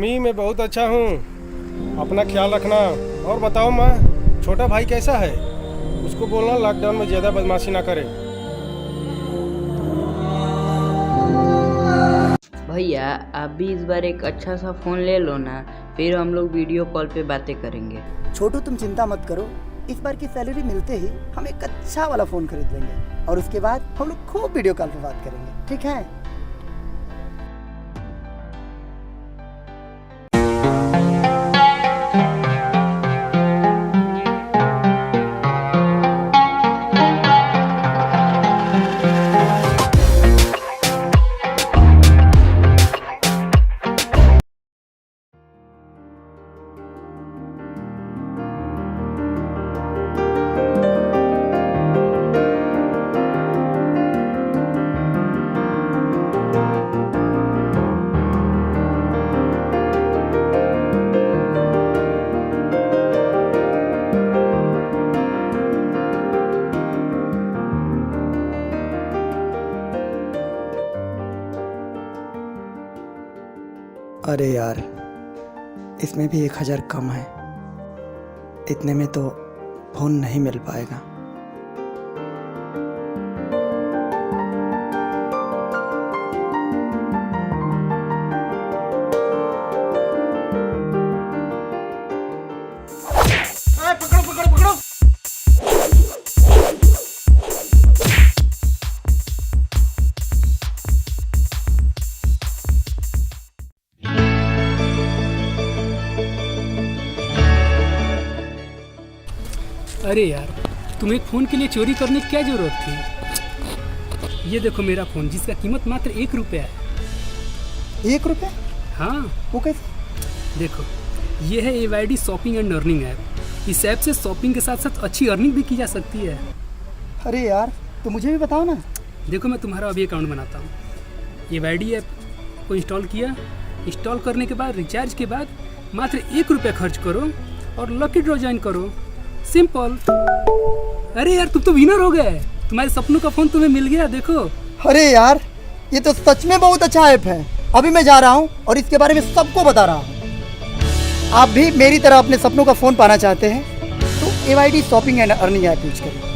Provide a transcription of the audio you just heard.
अम्मी मैं बहुत अच्छा हूँ, अपना ख्याल रखना। और बताओ माँ, छोटा भाई कैसा है? उसको बोलना लॉकडाउन में ज़्यादा बदमाशी ना करे। भैया आप भी इस बार एक अच्छा सा फ़ोन ले लो ना, फिर हम लोग वीडियो कॉल पे बातें करेंगे। छोटू तुम चिंता मत करो, इस बार की सैलरी मिलते ही हम एक अच्छा वाला फ़ोन खरीद लेंगे और उसके बाद हम लोग खूब वीडियो कॉल पे बात करेंगे, ठीक है? अरे यार, इसमें भी 1000 कम है। इतने में तो फ़ोन नहीं मिल पाएगा। पकड़ो पकड़ो पकड़ो। अरे यार, तुम्हें फ़ोन के लिए चोरी करने की क्या ज़रूरत थी? ये देखो मेरा फ़ोन, जिसका कीमत मात्र 1 रुपया है। 1 रुपये? हाँ, वो कैसे? देखो ये है AYD shopping and earning app. इस ऐप से शॉपिंग के साथ साथ अच्छी अर्निंग भी की जा सकती है। अरे यार, तो मुझे भी बताओ ना। देखो मैं तुम्हारा अभी अकाउंट बनाता हूँ। AYD ऐप को इंस्टॉल किया, इंस्टॉल करने के बाद रिचार्ज के बाद मात्र 1 रुपया खर्च करो और लकी ड्रॉ ज्वाइन करो, सिंपल। अरे यार, तुम तो विनर हो गए, तुम्हारे सपनों का फ़ोन तुम्हें मिल गया। देखो। अरे यार, ये तो सच में बहुत अच्छा ऐप है। अभी मैं जा रहा हूँ और इसके बारे में सबको बता रहा हूँ। आप भी मेरी तरह अपने सपनों का फ़ोन पाना चाहते हैं तो AYD shopping and earning app use करें।